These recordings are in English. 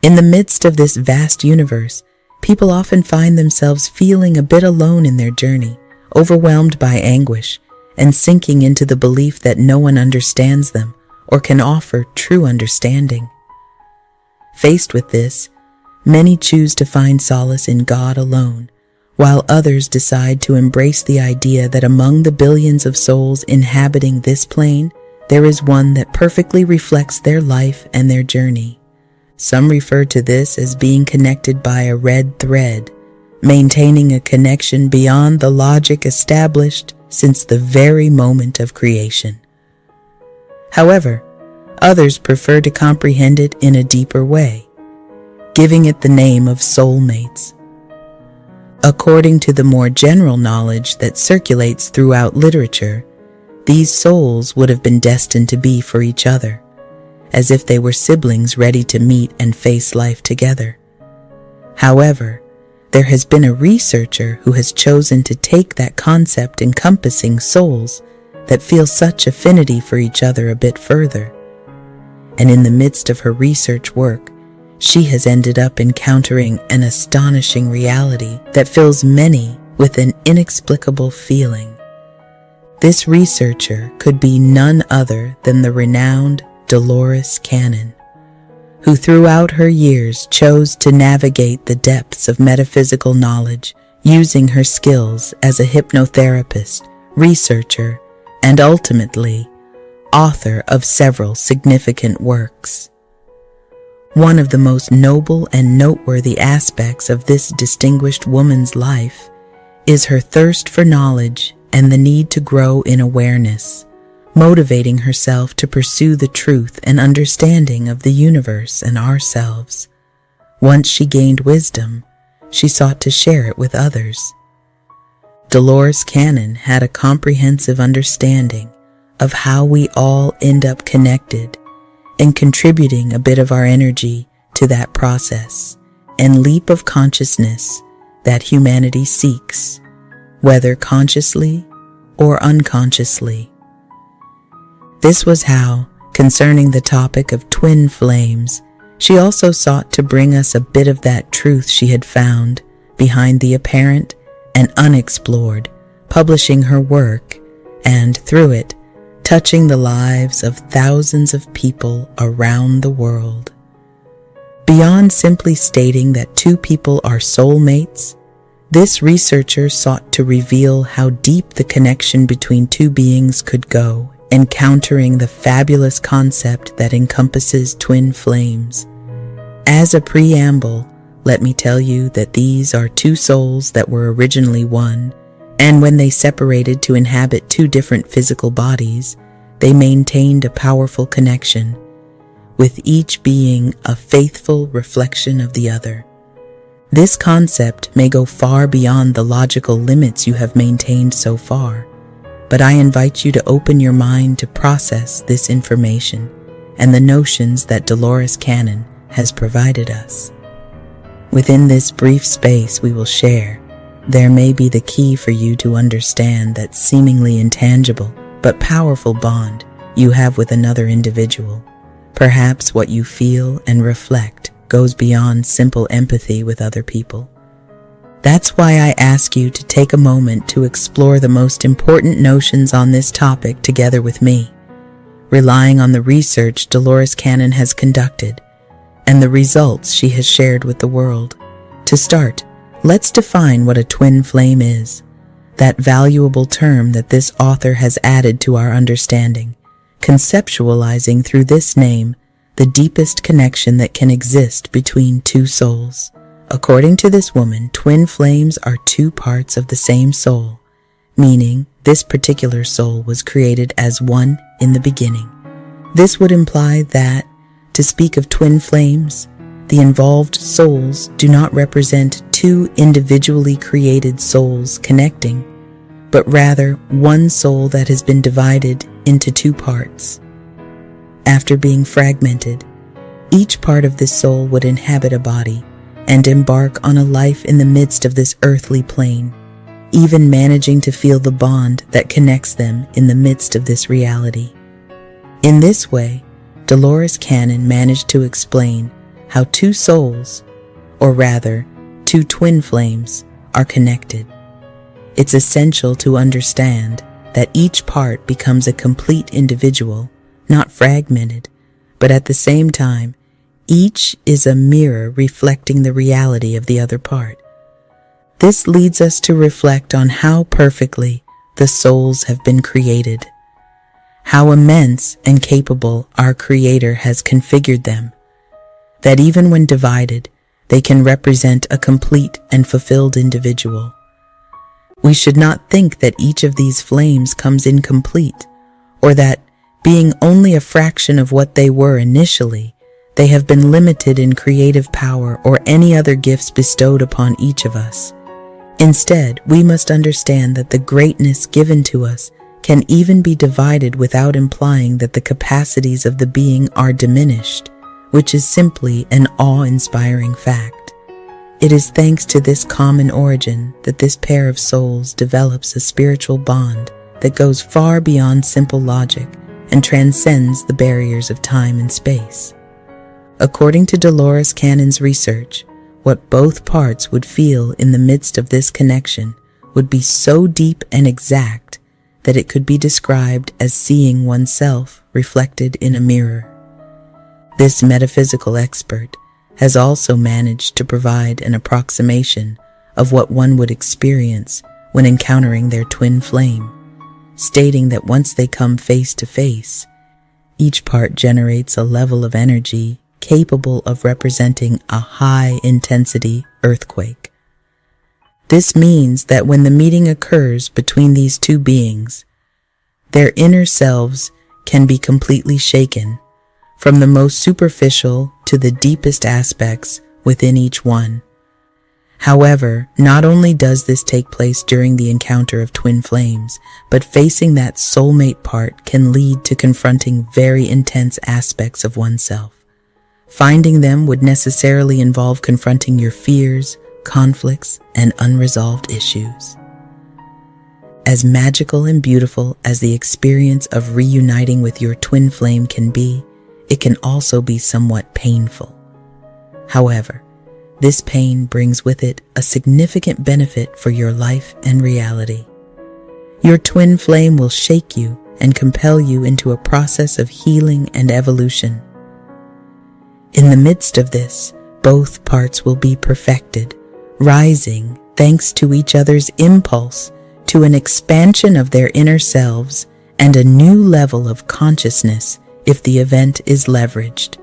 In the midst of this vast universe, people often find themselves feeling a bit alone in their journey, overwhelmed by anguish, and sinking into the belief that no one understands them or can offer true understanding. Faced with this, many choose to find solace in God alone, while others decide to embrace the idea that among the billions of souls inhabiting this plane, there is one that perfectly reflects their life and their journey. Some refer to this as being connected by a red thread, maintaining a connection beyond the logic established since the very moment of creation. However, others prefer to comprehend it in a deeper way, giving it the name of soulmates. According to the more general knowledge that circulates throughout literature, these souls would have been destined to be for each other, as if they were siblings ready to meet and face life together. However, there has been a researcher who has chosen to take that concept encompassing souls that feel such affinity for each other a bit further. And in the midst of her research work, she has ended up encountering an astonishing reality that fills many with an inexplicable feeling. This researcher could be none other than the renowned Dolores Cannon, who throughout her years chose to navigate the depths of metaphysical knowledge using her skills as a hypnotherapist, researcher, and ultimately, author of several significant works. One of the most noble and noteworthy aspects of this distinguished woman's life is her thirst for knowledge and the need to grow in awareness, motivating herself to pursue the truth and understanding of the universe and ourselves. Once she gained wisdom, she sought to share it with others. Dolores Cannon had a comprehensive understanding of how we all end up connected and contributing a bit of our energy to that process and leap of consciousness that humanity seeks, whether consciously or unconsciously. This was how, concerning the topic of twin flames, she also sought to bring us a bit of that truth she had found behind the apparent and unexplored, publishing her work and, through it, touching the lives of thousands of people around the world. Beyond simply stating that two people are soulmates, this researcher sought to reveal how deep the connection between two beings could go, encountering the fabulous concept that encompasses twin flames. As a preamble, let me tell you that these are two souls that were originally one, and when they separated to inhabit two different physical bodies, they maintained a powerful connection, with each being a faithful reflection of the other. This concept may go far beyond the logical limits you have maintained so far, but I invite you to open your mind to process this information and the notions that Dolores Cannon has provided us. Within this brief space we will share, there may be the key for you to understand that seemingly intangible but powerful bond you have with another individual. Perhaps what you feel and reflect goes beyond simple empathy with other people. That's why I ask you to take a moment to explore the most important notions on this topic together with me, relying on the research Dolores Cannon has conducted and the results she has shared with the world. To start, let's define what a twin flame is, that valuable term that this author has added to our understanding, conceptualizing through this name the deepest connection that can exist between two souls. According to this woman, twin flames are two parts of the same soul, meaning this particular soul was created as one in the beginning. This would imply that, to speak of twin flames, the involved souls do not represent two individually created souls connecting, but rather one soul that has been divided into two parts. After being fragmented, each part of this soul would inhabit a body and embark on a life in the midst of this earthly plane, even managing to feel the bond that connects them in the midst of this reality. In this way, Dolores Cannon managed to explain how two souls, or rather, two twin flames, are connected. It's essential to understand that each part becomes a complete individual, not fragmented, but at the same time, each is a mirror reflecting the reality of the other part. This leads us to reflect on how perfectly the souls have been created, how immense and capable our Creator has configured them, that even when divided, they can represent a complete and fulfilled individual. We should not think that each of these flames comes incomplete, or that, being only a fraction of what they were initially, they have been limited in creative power or any other gifts bestowed upon each of us. Instead, we must understand that the greatness given to us can even be divided without implying that the capacities of the being are diminished, which is simply an awe-inspiring fact. It is thanks to this common origin that this pair of souls develops a spiritual bond that goes far beyond simple logic and transcends the barriers of time and space. According to Dolores Cannon's research, what both parts would feel in the midst of this connection would be so deep and exact that it could be described as seeing oneself reflected in a mirror. This metaphysical expert has also managed to provide an approximation of what one would experience when encountering their twin flame, stating that once they come face to face, each part generates a level of energy capable of representing a high-intensity earthquake. This means that when the meeting occurs between these two beings, their inner selves can be completely shaken, from the most superficial to the deepest aspects within each one. However, not only does this take place during the encounter of twin flames, but facing that soulmate part can lead to confronting very intense aspects of oneself. Finding them would necessarily involve confronting your fears, conflicts, and unresolved issues. As magical and beautiful as the experience of reuniting with your twin flame can be, it can also be somewhat painful. However, this pain brings with it a significant benefit for your life and reality. Your twin flame will shake you and compel you into a process of healing and evolution. In the midst of this, both parts will be perfected, rising thanks to each other's impulse to an expansion of their inner selves and a new level of consciousness if the event is leveraged.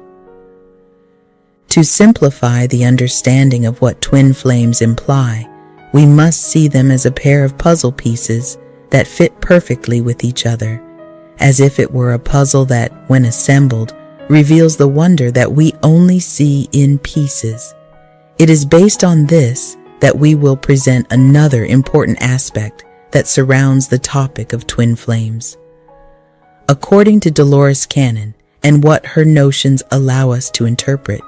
To simplify the understanding of what twin flames imply, we must see them as a pair of puzzle pieces that fit perfectly with each other, as if it were a puzzle that, when assembled, reveals the wonder that we only see in pieces. It is based on this that we will present another important aspect that surrounds the topic of twin flames. According to Dolores Cannon and what her notions allow us to interpret,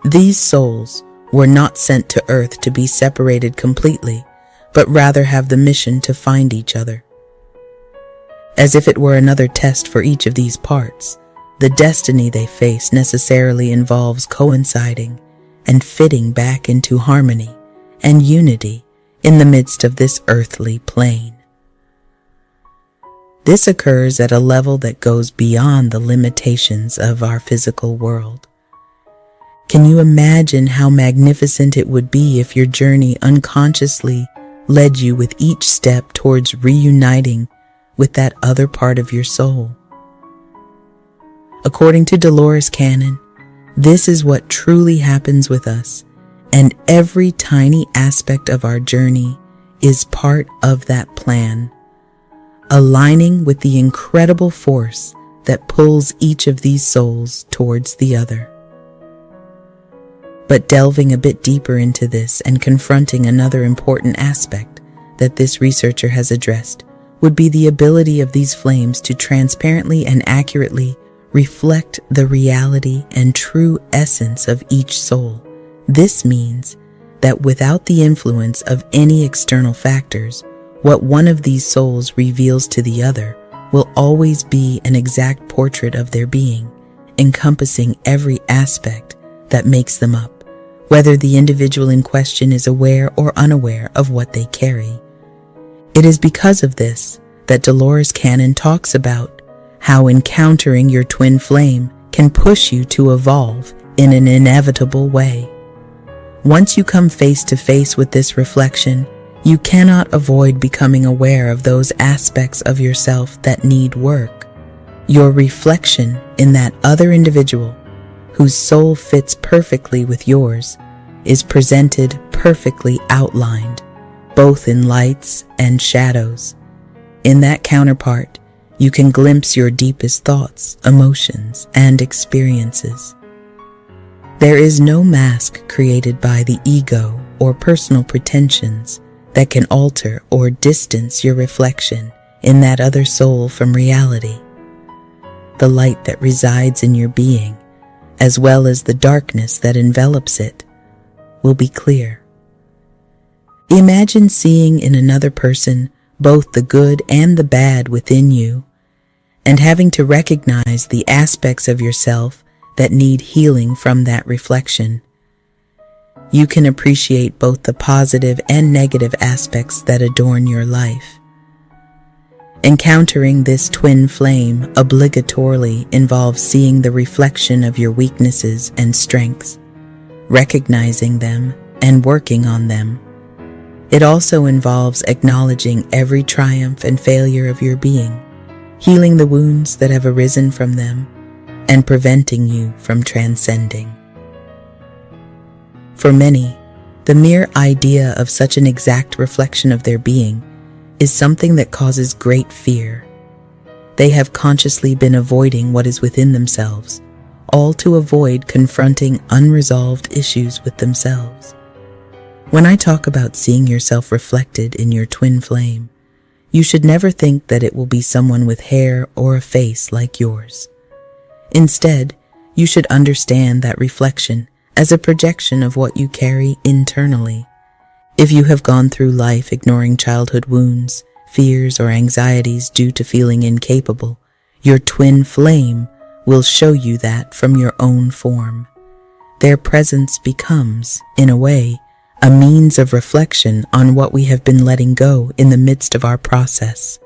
these souls were not sent to Earth to be separated completely, but rather have the mission to find each other. As if it were another test for each of these parts, the destiny they face necessarily involves coinciding and fitting back into harmony and unity in the midst of this earthly plane. This occurs at a level that goes beyond the limitations of our physical world. Can you imagine how magnificent it would be if your journey unconsciously led you with each step towards reuniting with that other part of your soul? According to Dolores Cannon, this is what truly happens with us, and every tiny aspect of our journey is part of that plan, aligning with the incredible force that pulls each of these souls towards the other. But delving a bit deeper into this and confronting another important aspect that this researcher has addressed would be the ability of these flames to transparently and accurately reflect the reality and true essence of each soul. This means that without the influence of any external factors, what one of these souls reveals to the other will always be an exact portrait of their being, encompassing every aspect that makes them up, whether the individual in question is aware or unaware of what they carry. It is because of this that Dolores Cannon talks about how encountering your twin flame can push you to evolve in an inevitable way. Once you come face to face with this reflection, you cannot avoid becoming aware of those aspects of yourself that need work. Your reflection in that other individual, whose soul fits perfectly with yours, is presented perfectly outlined, both in lights and shadows. In that counterpart, you can glimpse your deepest thoughts, emotions, and experiences. There is no mask created by the ego or personal pretensions that can alter or distance your reflection in that other soul from reality. The light that resides in your being, as well as the darkness that envelops it, will be clear. Imagine seeing in another person both the good and the bad within you, and having to recognize the aspects of yourself that need healing from that reflection. You can appreciate both the positive and negative aspects that adorn your life. Encountering this twin flame obligatorily involves seeing the reflection of your weaknesses and strengths, recognizing them and working on them. It also involves acknowledging every triumph and failure of your being, healing the wounds that have arisen from them, and preventing you from transcending. For many, the mere idea of such an exact reflection of their being is something that causes great fear. They have consciously been avoiding what is within themselves, all to avoid confronting unresolved issues with themselves. When I talk about seeing yourself reflected in your twin flame, you should never think that it will be someone with hair or a face like yours. Instead, you should understand that reflection as a projection of what you carry internally. If you have gone through life ignoring childhood wounds, fears, or anxieties due to feeling incapable, your twin flame will show you that from your own form. Their presence becomes, in a way, a means of reflection on what we have been letting go in the midst of our process.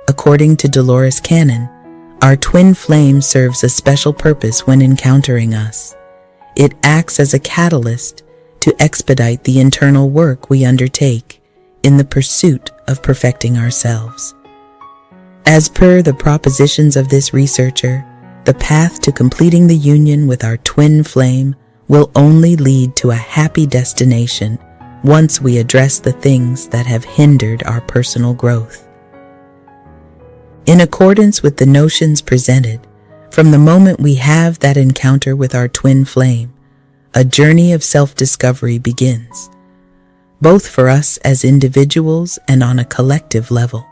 According to Dolores Cannon, our twin flame serves a special purpose when encountering us. It acts as a catalyst to expedite the internal work we undertake in the pursuit of perfecting ourselves. As per the propositions of this researcher, the path to completing the union with our twin flame will only lead to a happy destination once we address the things that have hindered our personal growth. In accordance with the notions presented, from the moment we have that encounter with our twin flame, a journey of self-discovery begins, both for us as individuals and on a collective level.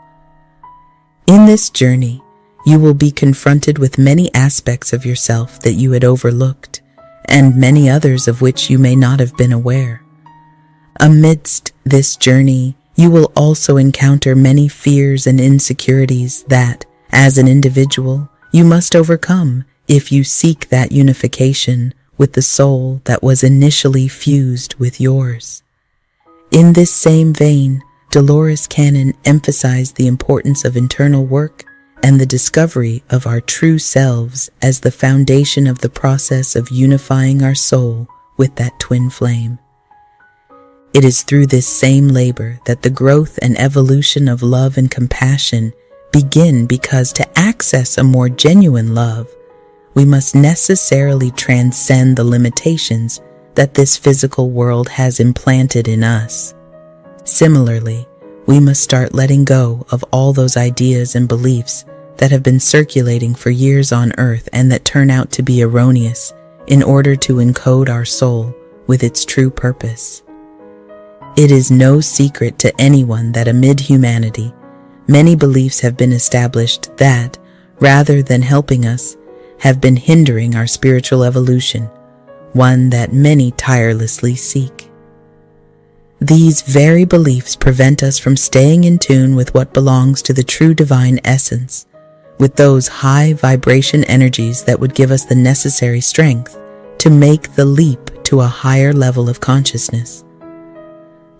In this journey, you will be confronted with many aspects of yourself that you had overlooked, and many others of which you may not have been aware. Amidst this journey, you will also encounter many fears and insecurities that, as an individual, you must overcome if you seek that unification with the soul that was initially fused with yours. In this same vein, Dolores Cannon emphasized the importance of internal work and the discovery of our true selves as the foundation of the process of unifying our soul with that twin flame. It is through this same labor that the growth and evolution of love and compassion begin, because to access a more genuine love, we must necessarily transcend the limitations that this physical world has implanted in us. Similarly, we must start letting go of all those ideas and beliefs that have been circulating for years on earth and that turn out to be erroneous in order to encode our soul with its true purpose. It is no secret to anyone that amid humanity, many beliefs have been established that, rather than helping us, have been hindering our spiritual evolution, one that many tirelessly seek. These very beliefs prevent us from staying in tune with what belongs to the true divine essence, with those high vibration energies that would give us the necessary strength to make the leap to a higher level of consciousness.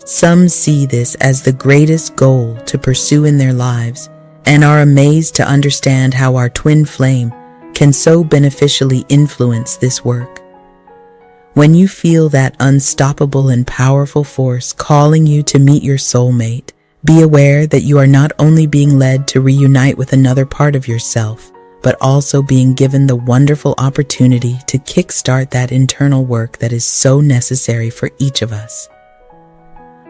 Some see this as the greatest goal to pursue in their lives and are amazed to understand how our twin flame can so beneficially influence this work. When you feel that unstoppable and powerful force calling you to meet your soulmate, be aware that you are not only being led to reunite with another part of yourself, but also being given the wonderful opportunity to kickstart that internal work that is so necessary for each of us.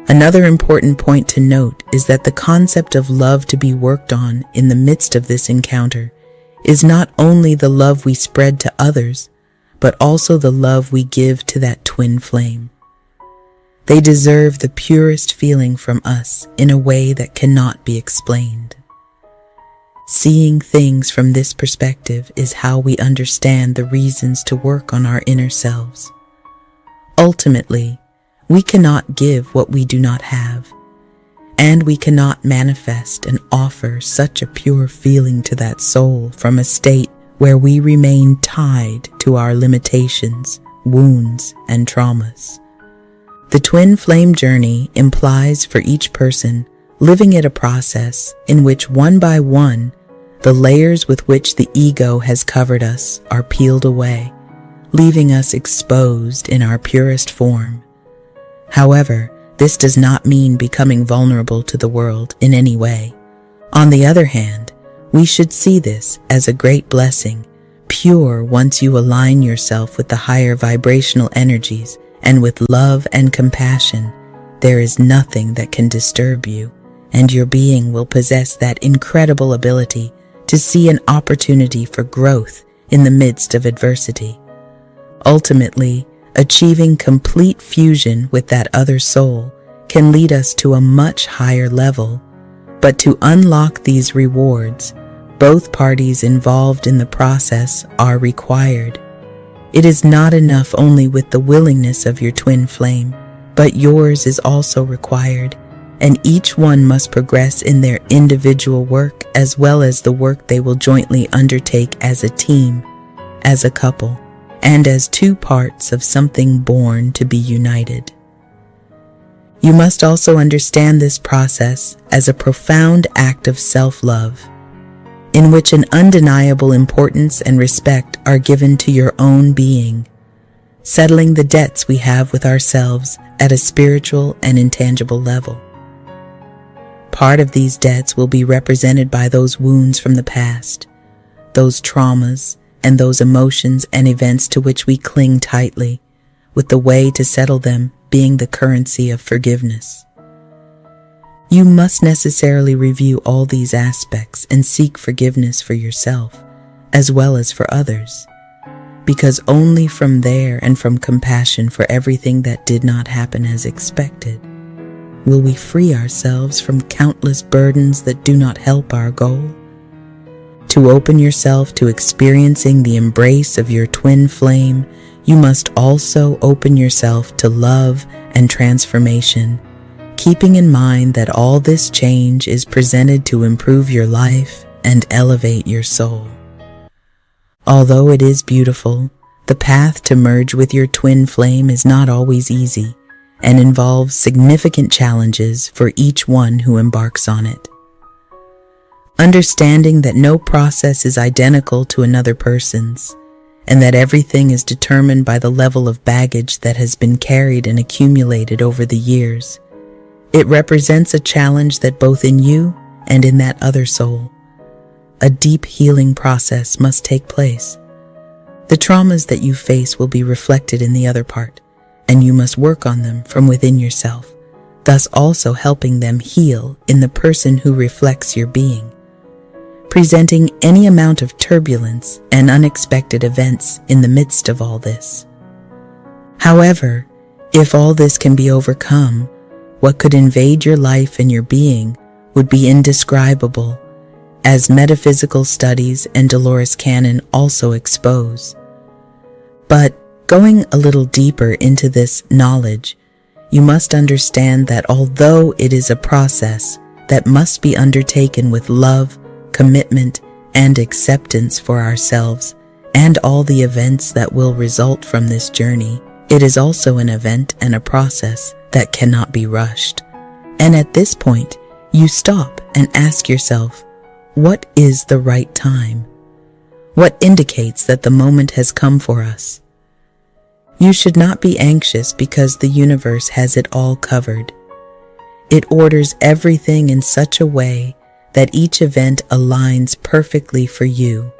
Another important point to note is that the concept of love to be worked on in the midst of this encounter is not only the love we spread to others, but also the love we give to that twin flame. They deserve the purest feeling from us in a way that cannot be explained. Seeing things from this perspective is how we understand the reasons to work on our inner selves. Ultimately, we cannot give what we do not have, and we cannot manifest and offer such a pure feeling to that soul from a state where we remain tied to our limitations, wounds, and traumas. The twin flame journey implies for each person living it a process in which one by one, the layers with which the ego has covered us are peeled away, leaving us exposed in our purest form. However, this does not mean becoming vulnerable to the world in any way. On the other hand, we should see this as a great blessing, pure once you align yourself with the higher vibrational energies and with love and compassion. There is nothing that can disturb you, and your being will possess that incredible ability to see an opportunity for growth in the midst of adversity. Ultimately, achieving complete fusion with that other soul can lead us to a much higher level, but to unlock these rewards, both parties involved in the process are required. It is not enough only with the willingness of your twin flame, but yours is also required, and each one must progress in their individual work as well as the work they will jointly undertake as a team, as a couple, and as two parts of something born to be united. You must also understand this process as a profound act of self-love, in which an undeniable importance and respect are given to your own being, settling the debts we have with ourselves at a spiritual and intangible level. Part of these debts will be represented by those wounds from the past, those traumas, and those emotions and events to which we cling tightly, with the way to settle them being the currency of forgiveness. You must necessarily review all these aspects and seek forgiveness for yourself, as well as for others, because only from there and from compassion for everything that did not happen as expected, will we free ourselves from countless burdens that do not help our goal. To open yourself to experiencing the embrace of your twin flame, you must also open yourself to love and transformation, keeping in mind that all this change is presented to improve your life and elevate your soul. Although it is beautiful, the path to merge with your twin flame is not always easy and involves significant challenges for each one who embarks on it. Understanding that no process is identical to another person's, and that everything is determined by the level of baggage that has been carried and accumulated over the years, it represents a challenge that both in you and in that other soul, a deep healing process must take place. The traumas that you face will be reflected in the other part, and you must work on them from within yourself, thus also helping them heal in the person who reflects your being, presenting any amount of turbulence and unexpected events in the midst of all this. However, if all this can be overcome, what could invade your life and your being would be indescribable, as metaphysical studies and Dolores canon also expose. But going a little deeper into this knowledge, you must understand that although it is a process that must be undertaken with love, commitment, and acceptance for ourselves and all the events that will result from this journey, it is also an event and a process that cannot be rushed. And at this point, you stop and ask yourself, what is the right time? What indicates that the moment has come for us? You should not be anxious because the universe has it all covered. It orders everything in such a way that each event aligns perfectly for you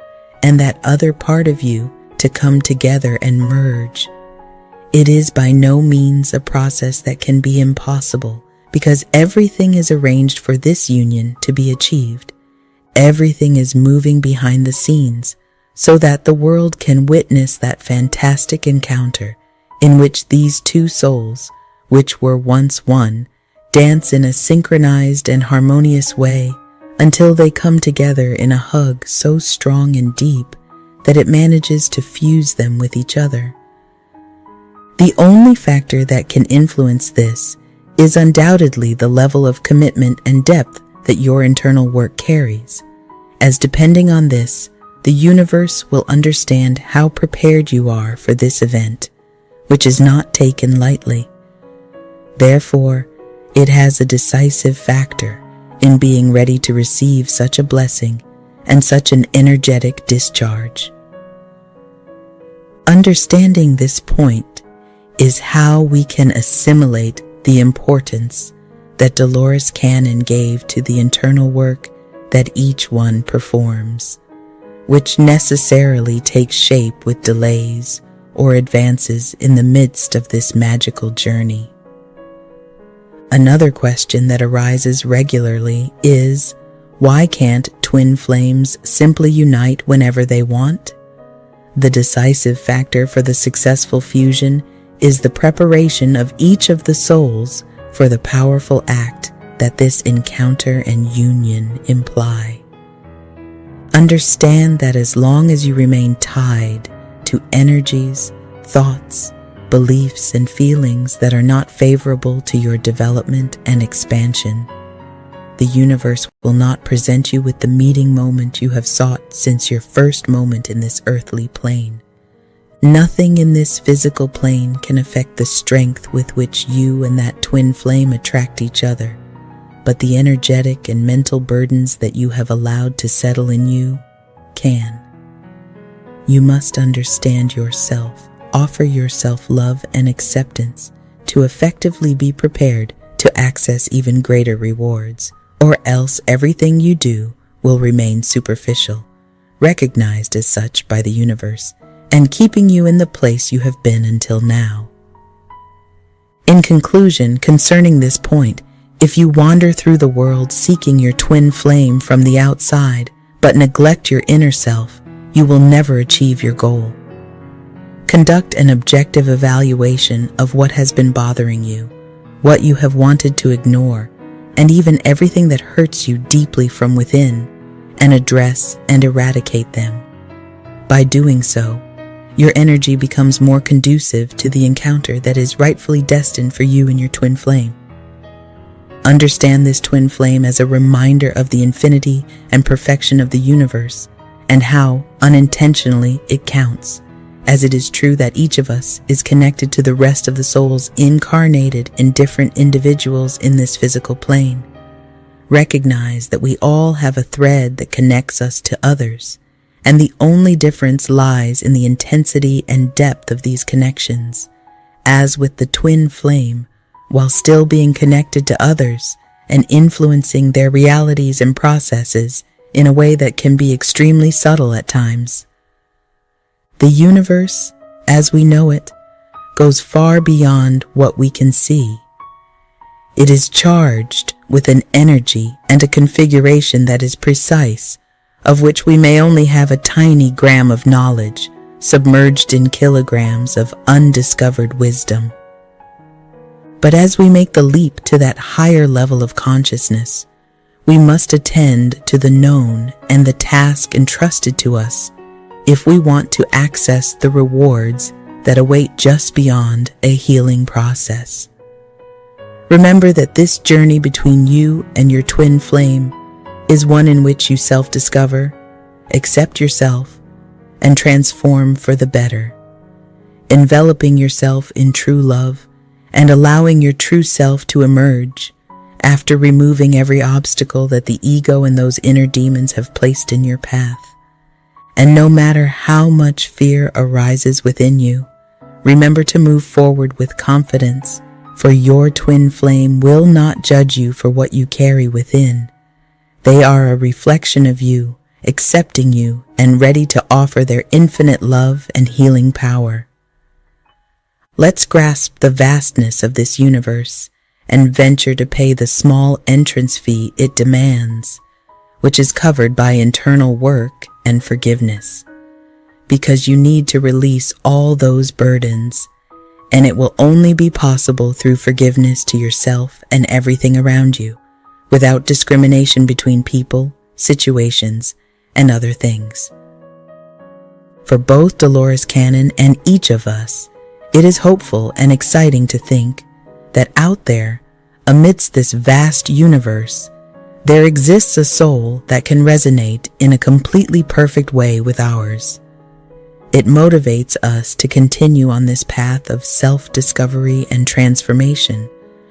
and that other part of you to come together and merge. It is by no means a process that can be impossible because everything is arranged for this union to be achieved. Everything is moving behind the scenes so that the world can witness that fantastic encounter in which these two souls, which were once one, dance in a synchronized and harmonious way until they come together in a hug so strong and deep that it manages to fuse them with each other. The only factor that can influence this is undoubtedly the level of commitment and depth that your internal work carries, as depending on this, the universe will understand how prepared you are for this event, which is not taken lightly. Therefore, it has a decisive factor in being ready to receive such a blessing and such an energetic discharge. Understanding this point is how we can assimilate the importance that Dolores Cannon gave to the internal work that each one performs, which necessarily takes shape with delays or advances in the midst of this magical journey. Another question that arises regularly is, why can't twin flames simply unite whenever they want? The decisive factor for the successful fusion is the preparation of each of the souls for the powerful act that this encounter and union imply. Understand that as long as you remain tied to energies, thoughts, beliefs, and feelings that are not favorable to your development and expansion, the universe will not present you with the meeting moment you have sought since your first moment in this earthly plane. Nothing in this physical plane can affect the strength with which you and that twin flame attract each other, but the energetic and mental burdens that you have allowed to settle in you can. You must understand yourself, offer yourself love and acceptance to effectively be prepared to access even greater rewards, or else everything you do will remain superficial, recognized as such by the universe, and keeping you in the place you have been until now. In conclusion, concerning this point, if you wander through the world seeking your twin flame from the outside, but neglect your inner self, you will never achieve your goal. Conduct an objective evaluation of what has been bothering you, what you have wanted to ignore, and even everything that hurts you deeply from within, and address and eradicate them. By doing so, your energy becomes more conducive to the encounter that is rightfully destined for you and your twin flame. Understand this twin flame as a reminder of the infinity and perfection of the universe, and how, unintentionally, it counts, as it is true that each of us is connected to the rest of the souls incarnated in different individuals in this physical plane. Recognize that we all have a thread that connects us to others, and the only difference lies in the intensity and depth of these connections. As with the twin flame, while still being connected to others and influencing their realities and processes in a way that can be extremely subtle at times. The universe, as we know it, goes far beyond what we can see. It is charged with an energy and a configuration that is precise, of which we may only have a tiny gram of knowledge, submerged in kilograms of undiscovered wisdom. But as we make the leap to that higher level of consciousness, we must attend to the known and the task entrusted to us if we want to access the rewards that await just beyond a healing process. Remember that this journey between you and your twin flame is one in which you self-discover, accept yourself, and transform for the better, enveloping yourself in true love and allowing your true self to emerge after removing every obstacle that the ego and those inner demons have placed in your path. And no matter how much fear arises within you, remember to move forward with confidence, for your twin flame will not judge you for what you carry within. They are a reflection of you, accepting you and ready to offer their infinite love and healing power. Let's grasp the vastness of this universe and venture to pay the small entrance fee it demands, which is covered by internal work and forgiveness, because you need to release all those burdens, and it will only be possible through forgiveness to yourself and everything around you, without discrimination between people, situations, and other things. For both Dolores Cannon and each of us, it is hopeful and exciting to think that out there, amidst this vast universe, there exists a soul that can resonate in a completely perfect way with ours. It motivates us to continue on this path of self-discovery and transformation,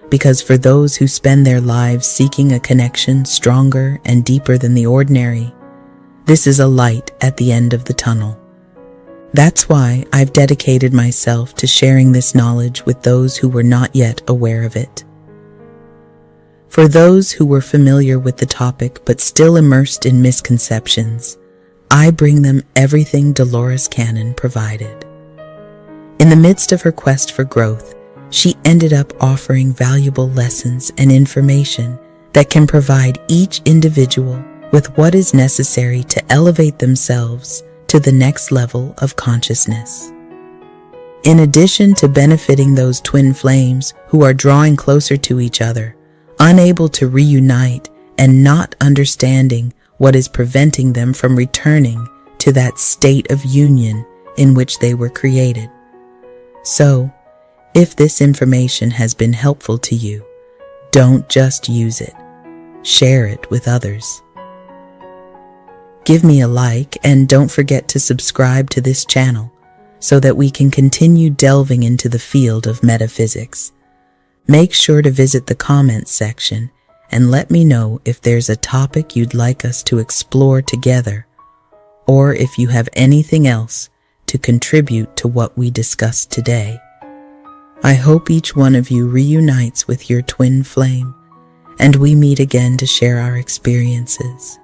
because for those who spend their lives seeking a connection stronger and deeper than the ordinary, this is a light at the end of the tunnel. That's why I've dedicated myself to sharing this knowledge with those who were not yet aware of it. For those who were familiar with the topic but still immersed in misconceptions, I bring them everything Dolores Cannon provided. In the midst of her quest for growth, she ended up offering valuable lessons and information that can provide each individual with what is necessary to elevate themselves to the next level of consciousness. In addition to benefiting those twin flames who are drawing closer to each other, unable to reunite and not understanding what is preventing them from returning to that state of union in which they were created. So, if this information has been helpful to you, don't just use it. Share it with others. Give me a like and don't forget to subscribe to this channel so that we can continue delving into the field of metaphysics. Make sure to visit the comments section and let me know if there's a topic you'd like us to explore together, or if you have anything else to contribute to what we discussed today. I hope each one of you reunites with your twin flame, and we meet again to share our experiences.